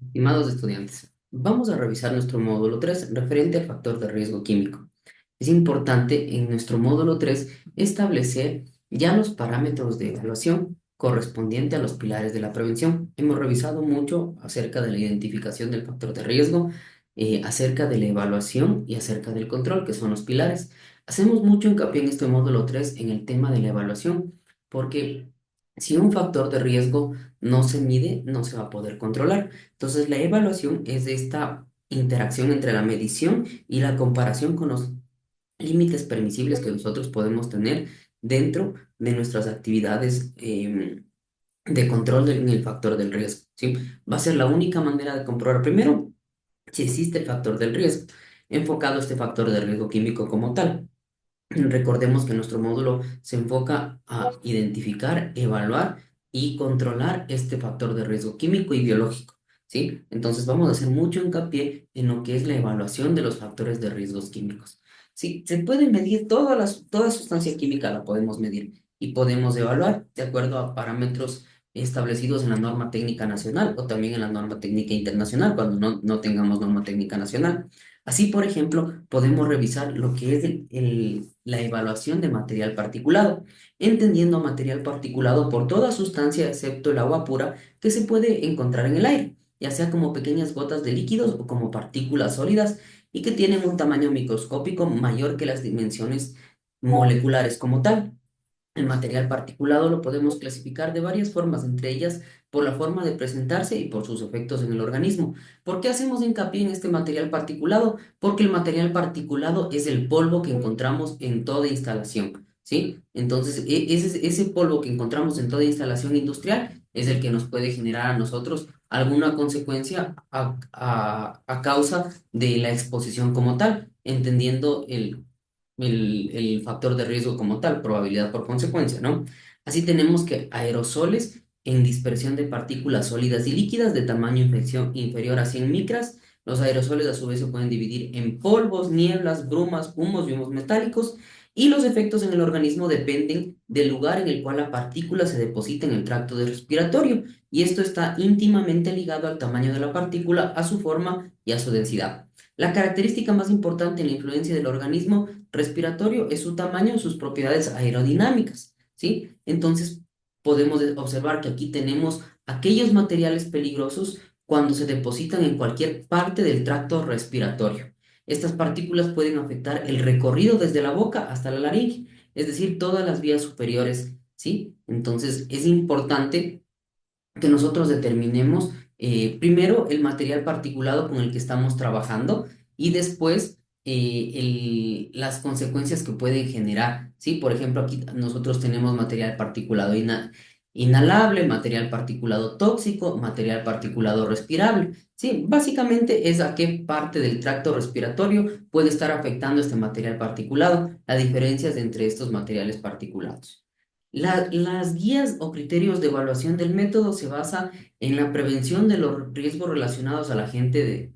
Estimados estudiantes, vamos a revisar nuestro módulo 3 referente al factor de riesgo químico. Es importante en nuestro módulo 3 establecer ya los parámetros de evaluación correspondiente a los pilares de la prevención. Hemos revisado mucho acerca de la identificación del factor de riesgo, acerca de la evaluación y acerca del control, que son los pilares. Hacemos mucho hincapié en este módulo 3 en el tema de la evaluación, porque si un factor de riesgo no se mide, no se va a poder controlar. Entonces, la evaluación es esta interacción entre la medición y la comparación con los límites permisibles que nosotros podemos tener dentro de nuestras actividades de control en el factor del riesgo, ¿sí? Va a ser la única manera de comprobar primero si existe el factor del riesgo, enfocado a este factor de riesgo químico como tal. Recordemos que nuestro módulo se enfoca a identificar, evaluar y controlar este factor de riesgo químico y biológico, ¿sí? Entonces vamos a hacer mucho hincapié en lo que es la evaluación de los factores de riesgos químicos. Sí, se puede medir toda sustancia química, la podemos medir y podemos evaluar de acuerdo a parámetros establecidos en la norma técnica nacional o también en la norma técnica internacional cuando no tengamos norma técnica nacional. Así, por ejemplo, podemos revisar lo que es la evaluación de material particulado, entendiendo material particulado por toda sustancia excepto el agua pura que se puede encontrar en el aire, ya sea como pequeñas gotas de líquidos o como partículas sólidas y que tienen un tamaño microscópico mayor que las dimensiones moleculares como tal. El material particulado lo podemos clasificar de varias formas, entre ellas por la forma de presentarse y por sus efectos en el organismo. ¿Por qué hacemos hincapié en este material particulado? Porque el material particulado es el polvo que encontramos en toda instalación, ¿sí? Entonces, ese polvo que encontramos en toda instalación industrial es el que nos puede generar a nosotros alguna consecuencia a causa de la exposición como tal, entendiendo el factor de riesgo como tal, probabilidad por consecuencia, ¿no? Así tenemos que aerosoles en dispersión de partículas sólidas y líquidas de tamaño inferior a 100 micras. Los aerosoles a su vez se pueden dividir en polvos, nieblas, brumas, humos y humos metálicos. Y los efectos en el organismo dependen del lugar en el cual la partícula se deposita en el tracto de respiratorio. Y esto está íntimamente ligado al tamaño de la partícula, a su forma y a su densidad. La característica más importante en la influencia del organismo respiratorio es su tamaño, sus propiedades aerodinámicas, ¿sí? Entonces, podemos observar que aquí tenemos aquellos materiales peligrosos cuando se depositan en cualquier parte del tracto respiratorio. Estas partículas pueden afectar el recorrido desde la boca hasta la laringe, es decir, todas las vías superiores, ¿sí? Entonces, es importante que nosotros determinemos primero el material particulado con el que estamos trabajando y después las consecuencias que pueden generar, ¿sí? Por ejemplo, aquí nosotros tenemos material particulado inhalable, material particulado tóxico, material particulado respirable, ¿sí? Básicamente es a qué parte del tracto respiratorio puede estar afectando este material particulado, la diferencia es entre estos materiales particulados. Las guías o criterios de evaluación del método se basa en la prevención de los riesgos relacionados a la gente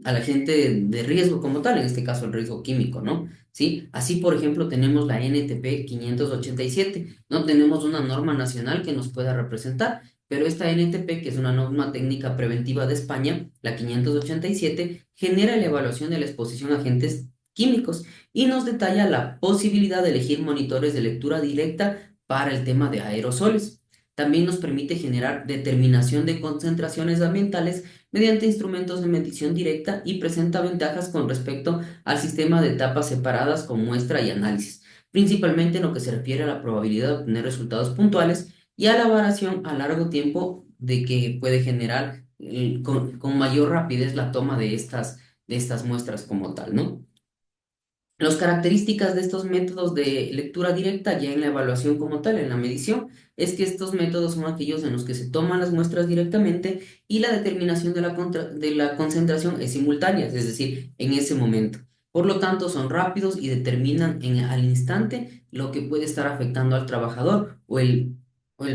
a la gente de riesgo como tal, en este caso el riesgo químico, ¿no? ¿Sí? Así, por ejemplo, tenemos la NTP 587, no tenemos una norma nacional que nos pueda representar, pero esta NTP, que es una norma técnica preventiva de España, la 587, genera la evaluación de la exposición a agentes químicos y nos detalla la posibilidad de elegir monitores de lectura directa para el tema de aerosoles. También nos permite generar determinación de concentraciones ambientales mediante instrumentos de medición directa y presenta ventajas con respecto al sistema de etapas separadas con muestra y análisis, principalmente en lo que se refiere a la probabilidad de obtener resultados puntuales y a la variación a largo tiempo de que puede generar con mayor rapidez la toma de estas muestras como tal, ¿no? Las características de estos métodos de lectura directa ya en la evaluación como tal, en la medición, es que estos métodos son aquellos en los que se toman las muestras directamente y la determinación de la concentración es simultánea, es decir, en ese momento. Por lo tanto, son rápidos y determinan al instante lo que puede estar afectando al trabajador o el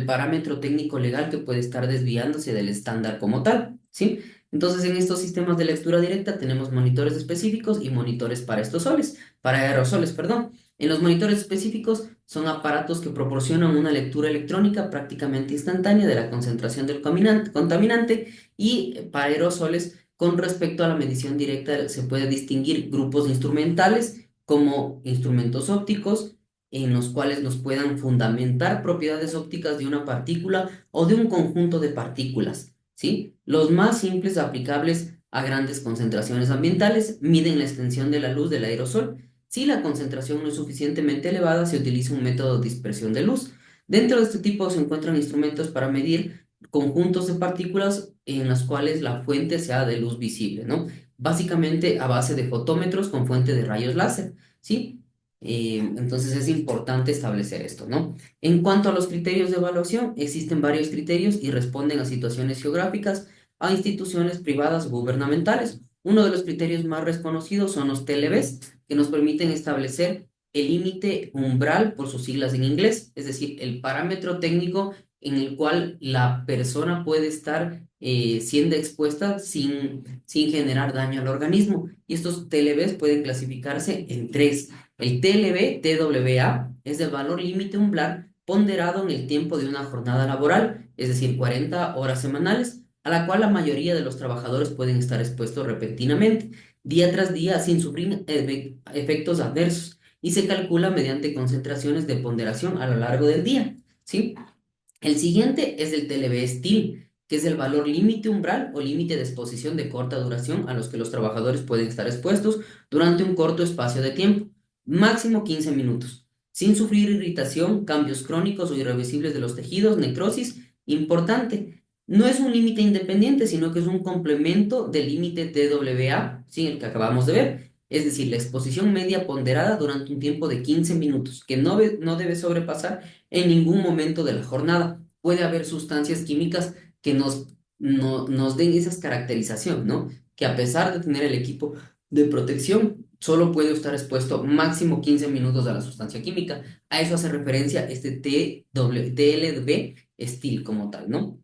parámetro técnico legal que puede estar desviándose del estándar como tal, ¿sí? Entonces, en estos sistemas de lectura directa tenemos monitores específicos y monitores para aerosoles, perdón. En los monitores específicos son aparatos que proporcionan una lectura electrónica prácticamente instantánea de la concentración del contaminante y para aerosoles, con respecto a la medición directa, se puede distinguir grupos instrumentales como instrumentos ópticos, en los cuales nos puedan fundamentar propiedades ópticas de una partícula o de un conjunto de partículas, ¿sí? Los más simples aplicables a grandes concentraciones ambientales miden la extensión de la luz del aerosol. Si la concentración no es suficientemente elevada, se utiliza un método de dispersión de luz. Dentro de este tipo se encuentran instrumentos para medir conjuntos de partículas en las cuales la fuente sea de luz visible, ¿no? Básicamente a base de fotómetros con fuente de rayos láser, ¿sí? Entonces es importante establecer esto, ¿no? En cuanto a los criterios de evaluación, existen varios criterios y responden a situaciones geográficas, a instituciones privadas o gubernamentales. Uno de los criterios más reconocidos son los TLBs, que nos permiten establecer el límite umbral por sus siglas en inglés, es decir, el parámetro técnico en el cual la persona puede estar siendo expuesta sin generar daño al organismo. Y estos TLBs pueden clasificarse en tres. El TLB, TWA, es el valor límite umbral ponderado en el tiempo de una jornada laboral, es decir, 40 horas semanales, a la cual la mayoría de los trabajadores pueden estar expuestos repentinamente, día tras día, sin sufrir efectos adversos, y se calcula mediante concentraciones de ponderación a lo largo del día, ¿sí? El siguiente es el TLB Steel, que es el valor límite umbral o límite de exposición de corta duración a los que los trabajadores pueden estar expuestos durante un corto espacio de tiempo, máximo 15 minutos, sin sufrir irritación, cambios crónicos o irreversibles de los tejidos, necrosis. Importante, no es un límite independiente, sino que es un complemento del límite TWA, ¿sí? El que acabamos de ver. Es decir, la exposición media ponderada durante un tiempo de 15 minutos, que no debe sobrepasar en ningún momento de la jornada. Puede haber sustancias químicas que nos den esa caracterización, ¿no? Que a pesar de tener el equipo de protección, solo puede estar expuesto máximo 15 minutos a la sustancia química. A eso hace referencia este TLB Steel como tal, ¿no?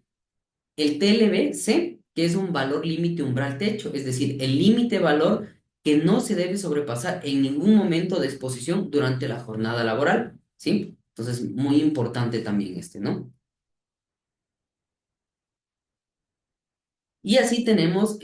El TLB-C, que es un valor límite umbral techo, es decir, el límite valor que no se debe sobrepasar en ningún momento de exposición durante la jornada laboral, ¿sí? Entonces, muy importante también este, ¿no? Y así tenemos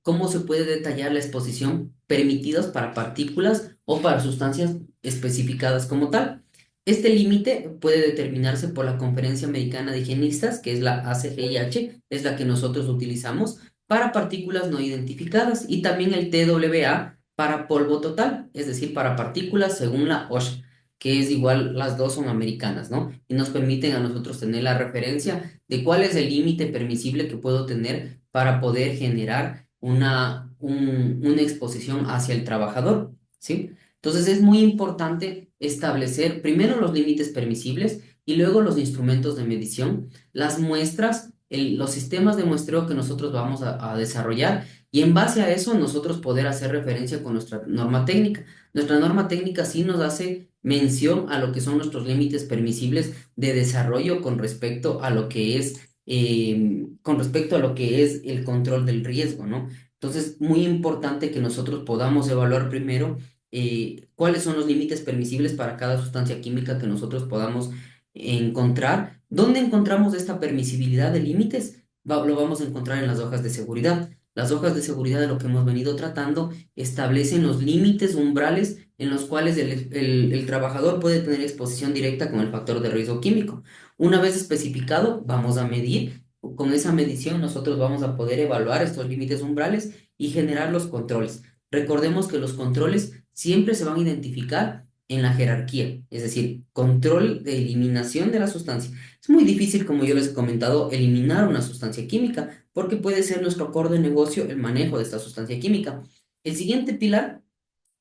cómo se puede detallar la exposición permitidas para partículas o para sustancias especificadas como tal. Este límite puede determinarse por la Conferencia Americana de Higienistas, que es la ACGIH, es la que nosotros utilizamos para partículas no identificadas, y también el TWA para polvo total, es decir, para partículas según la OSHA, que es igual, las dos son americanas, ¿no? Y nos permiten a nosotros tener la referencia de cuál es el límite permisible que puedo tener para poder generar una exposición hacia el trabajador, ¿sí? Entonces es muy importante establecer primero los límites permisibles y luego los instrumentos de medición, las muestras, los sistemas de muestreo que nosotros vamos a desarrollar, y en base a eso nosotros poder hacer referencia con nuestra norma técnica. Nuestra norma técnica sí nos hace mención a lo que son nuestros límites permisibles de desarrollo con respecto a lo que es el control del riesgo, ¿no? Entonces, muy importante que nosotros podamos evaluar primero cuáles son los límites permisibles para cada sustancia química que nosotros podamos encontrar. ¿Dónde encontramos esta permisibilidad de límites? Lo vamos a encontrar en las hojas de seguridad. Las hojas de seguridad de lo que hemos venido tratando establecen los límites umbrales en los cuales el trabajador puede tener exposición directa con el factor de riesgo químico. Una vez especificado, vamos a medir. Con esa medición nosotros vamos a poder evaluar estos límites umbrales y generar los controles. Recordemos que los controles siempre se van a identificar en la jerarquía, es decir, control de eliminación de la sustancia. Es muy difícil, como yo les he comentado, eliminar una sustancia química, porque puede ser nuestro core de negocio el manejo de esta sustancia química. El siguiente pilar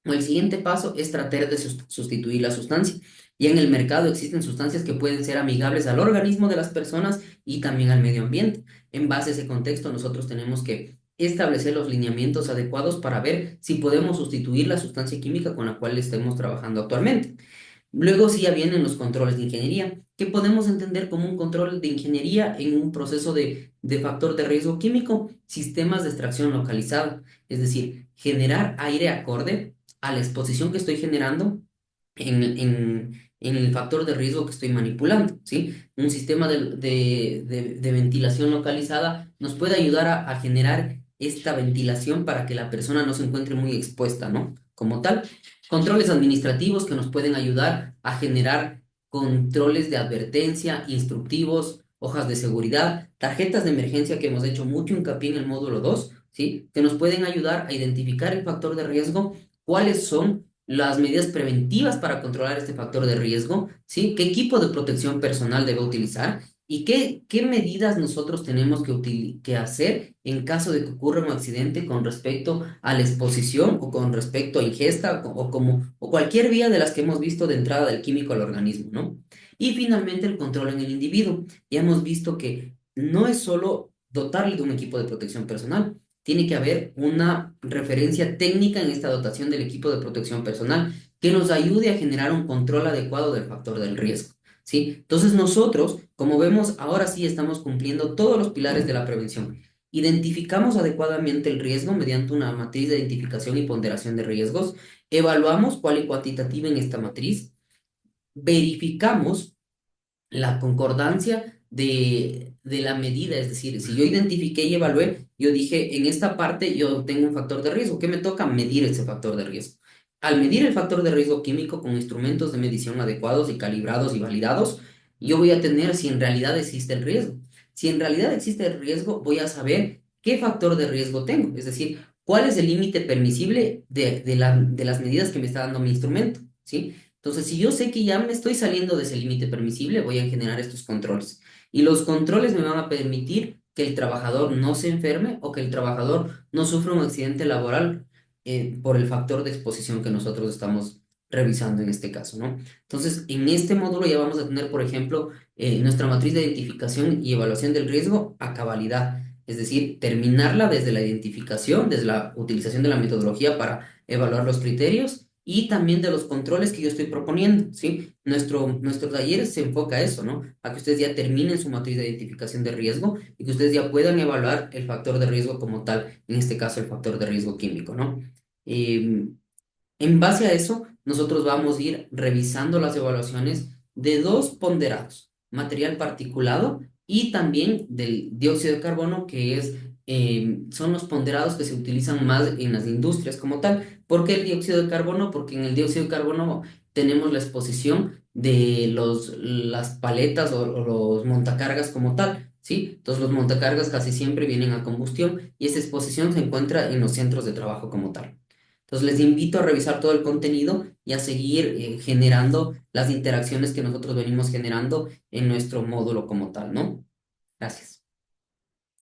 o el siguiente paso es tratar de sustituir la sustancia. Ya en el mercado existen sustancias que pueden ser amigables al organismo de las personas y también al medio ambiente. En base a ese contexto, nosotros tenemos que establecer los lineamientos adecuados para ver si podemos sustituir la sustancia química con la cual estemos trabajando actualmente. Luego sí ya vienen los controles de ingeniería, que podemos entender como un control de ingeniería en un proceso de factor de riesgo químico, sistemas de extracción localizada, es decir, generar aire acorde a la exposición que estoy generando en el factor de riesgo que estoy manipulando, ¿sí? Un sistema de ventilación localizada nos puede ayudar a generar esta ventilación para que la persona no se encuentre muy expuesta, ¿no? Como tal, controles administrativos que nos pueden ayudar a generar controles de advertencia, instructivos, hojas de seguridad, tarjetas de emergencia que hemos hecho mucho hincapié en el módulo 2, ¿sí? Que nos pueden ayudar a identificar el factor de riesgo, cuáles son las medidas preventivas para controlar este factor de riesgo, ¿sí? ¿Qué equipo de protección personal debe utilizar? ¿Y qué medidas nosotros tenemos que hacer en caso de que ocurra un accidente con respecto a la exposición o con respecto a ingesta o cualquier vía de las que hemos visto de entrada del químico al organismo, ¿no? Y finalmente el control en el individuo. Ya hemos visto que no es solo dotarle de un equipo de protección personal, tiene que haber una referencia técnica en esta dotación del equipo de protección personal que nos ayude a generar un control adecuado del factor del riesgo, ¿sí? Entonces nosotros, como vemos, ahora sí estamos cumpliendo todos los pilares de la prevención. Identificamos adecuadamente el riesgo mediante una matriz de identificación y ponderación de riesgos, evaluamos cuál y cuantitativa en esta matriz, verificamos la concordancia de la medida, es decir, si yo identifiqué y evalué, yo dije, en esta parte yo tengo un factor de riesgo, ¿qué me toca? Medir ese factor de riesgo. Al medir el factor de riesgo químico con instrumentos de medición adecuados y calibrados y validados, yo voy a tener si en realidad existe el riesgo. Si en realidad existe el riesgo, voy a saber qué factor de riesgo tengo, es decir, cuál es el límite permisible de las medidas que me está dando mi instrumento, ¿sí? Entonces, si yo sé que ya me estoy saliendo de ese límite permisible, voy a generar estos controles. Y los controles me van a permitir que el trabajador no se enferme o que el trabajador no sufra un accidente laboral por el factor de exposición que nosotros estamos revisando en este caso, ¿no? Entonces, en este módulo ya vamos a tener, por ejemplo, nuestra matriz de identificación y evaluación del riesgo a cabalidad. Es decir, terminarla desde la identificación, desde la utilización de la metodología para evaluar los criterios y también de los controles que yo estoy proponiendo, ¿sí? Nuestro taller se enfoca a eso, ¿no? A que ustedes ya terminen su matriz de identificación de riesgo y que ustedes ya puedan evaluar el factor de riesgo como tal, en este caso el factor de riesgo químico, ¿no? Eh, en base a eso, nosotros vamos a ir revisando las evaluaciones de dos ponderados, material particulado y también del dióxido de carbono, que son los ponderados que se utilizan más en las industrias como tal. ¿Por qué el dióxido de carbono? Porque en el dióxido de carbono tenemos la exposición de las paletas o los montacargas como tal, ¿sí? Entonces los montacargas casi siempre vienen a combustión y esa exposición se encuentra en los centros de trabajo como tal. Entonces les invito a revisar todo el contenido y a seguir generando las interacciones que nosotros venimos generando en nuestro módulo como tal, ¿no? Gracias.